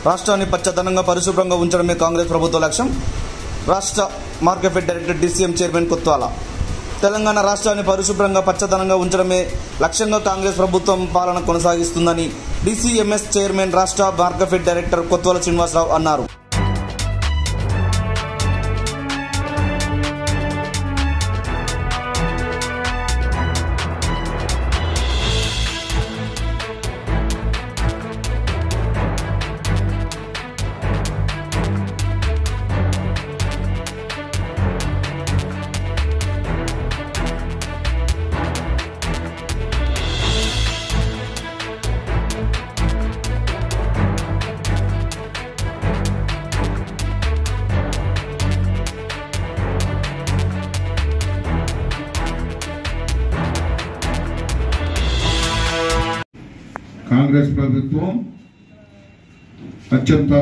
రాష్ట్రాన్ని పచ్చదనంగా పరిశుభ్రంగా ఉంచడమే కాంగ్రెస్ ప్రభుత్వ లక్ష్యం. రాష్ట్ర Markfed director DCM chairman Kotwala. Telangana రాష్ట్రాన్ని పరిశుభ్రంగా పచ్చదనంగా ఉంచడమే లక్ష్యంగా కాంగ్రెస్ ప్రభుత్వం పాలన కొనసాగిస్తుందని డీసీఎంఎస్ చైర్మన్ రాష్ట్ర మార్కెఫెడ్ డైరెక్టర్ కొత్వాల శ్రీనివాసరావు అన్నారు. కాంగ్రెస్ ప్రభుత్వం అత్యంత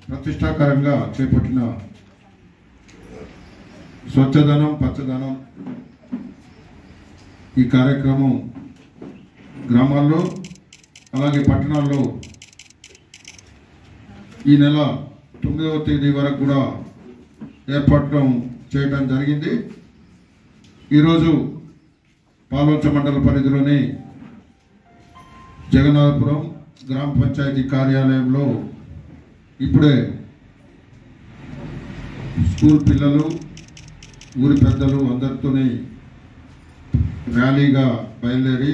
ప్రతిష్టాకరంగా చేపట్టిన స్వచ్ఛదనం పచ్చదనం ఈ కార్యక్రమం గ్రామాల్లో అలాగే పట్టణాల్లో ఈ నెల 9వ తేదీ వరకు కూడా ఏర్పాటు చేయడం జరిగింది. ఈరోజు పాల్వంచ మండల పరిధిలోని జగన్నాథపురం గ్రామ పంచాయతీ కార్యాలయంలో ఇప్పుడే స్కూల్ పిల్లలు ఊరి పెద్దలు అందరితోని ర్యాలీగా బయలుదేరి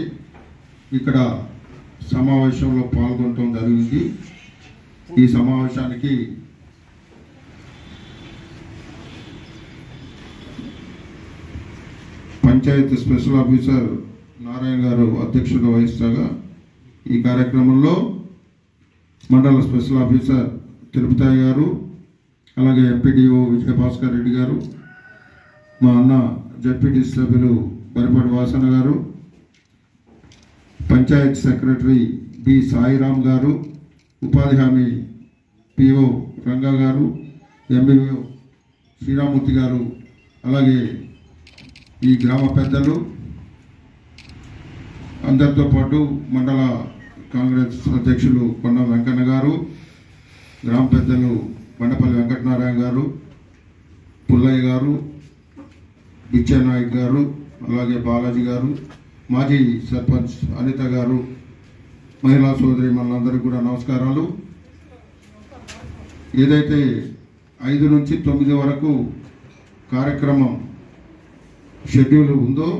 ఇక్కడ సమావేశంలో పాల్గొనడం జరిగింది. ఈ సమావేశానికి పంచాయతీ స్పెషల్ ఆఫీసర్ నారాయణ గారు అధ్యక్షత వహిస్తగా ఈ కార్యక్రమంలో మండల స్పెషల్ ఆఫీసర్ తిరుపతి గారు, అలాగే ఎంపీడీఓ విజయభాస్కర్ రెడ్డి గారు, మా అన్న జడ్పీటీ సభ్యులు బరిపాటి వాసన గారు, పంచాయత్ సెక్రటరీ బి సాయిరామ్ గారు, ఉపాధి హామీ పిఓ రంగా గారు, ఎంబీఓ శ్రీరామూర్తి గారు, అలాగే ఈ గ్రామ పెద్దలు అందరితో పాటు మండల కాంగ్రెస్ అధ్యక్షులు కొండ వెంకన్న గారు, గ్రామ పెద్దలు బండపల్లి వెంకటనారాయణ గారు, పుల్లయ్య గారు, బిచ్చానాయక్ గారు, అలాగే బాలాజీ గారు, మాజీ సర్పంచ్ అనిత గారు, మహిళా సోదరి మనందరికీ కూడా నమస్కారాలు. ఏదైతే 5 నుంచి 9 వరకు కార్యక్రమం షెడ్యూల్ ఉందో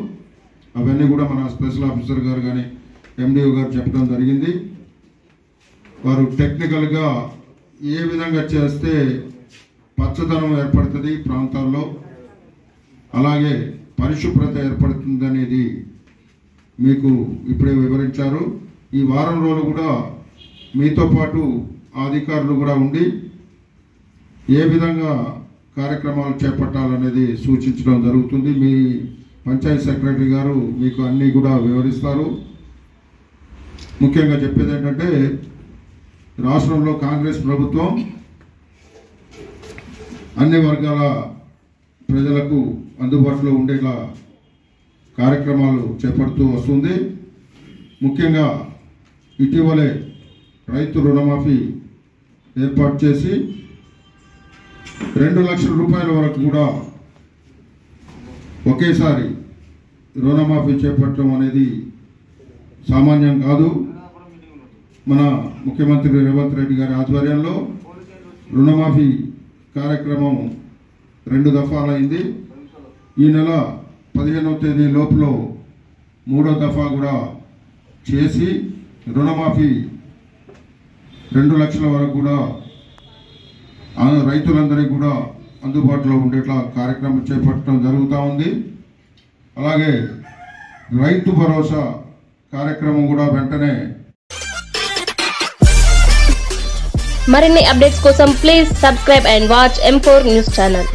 అవన్నీ కూడా మన స్పెషల్ ఆఫీసర్ గారు కానీ ఎండిఓ గారు చెప్పడం జరిగింది. వారు టెక్నికల్గా ఏ విధంగా చేస్తే పచ్చదనం ఏర్పడుతుంది ప్రాంతాల్లో, అలాగే పరిశుభ్రత ఏర్పడుతుంది అనేది మీకు ఇప్పుడే వివరించారు. ఈ వారం రోజులు కూడా మీతో పాటు అధికారులు కూడా ఉండి ఏ విధంగా కార్యక్రమాలు చేపట్టాలనేది సూచించడం జరుగుతుంది. మీ పంచాయత్ సెక్రటరీ గారు మీకు అన్నీ కూడా వివరిస్తారు. ముఖ్యంగా చెప్పేది ఏంటంటే రాష్ట్రంలో కాంగ్రెస్ ప్రభుత్వం అన్ని వర్గాల ప్రజలకు అందుబాటులో ఉండేలా కార్యక్రమాలు చేపడుతూ వస్తుంది. ముఖ్యంగా ఇటీవలే రైతు రుణమాఫీ ఏర్పాటు చేసి 2 లక్షల రూపాయల వరకు కూడా ఒకేసారి రుణమాఫీ చేపట్టడం అనేది సామాన్యం కాదు. మన ముఖ్యమంత్రి రేవంత్ రెడ్డి గారి ఆధ్వర్యంలో రుణమాఫీ కార్యక్రమం 2 దఫాలైంది. ఈ నెల 15వ తేదీ లోపల 3వ దఫా కూడా చేసి రుణమాఫీ 2 లక్షల వరకు కూడా రైతులందరికీ కూడా అందుబాటులో ఉండేట్లా కార్యక్రమం చేపట్టడం జరుగుతూ ఉంది. అలాగే రైతు భరోసా కార్యక్రమం కూడా వెంటనే. మరిన్ని అప్డేట్స్ కోసం please subscribe and watch M4 news channel.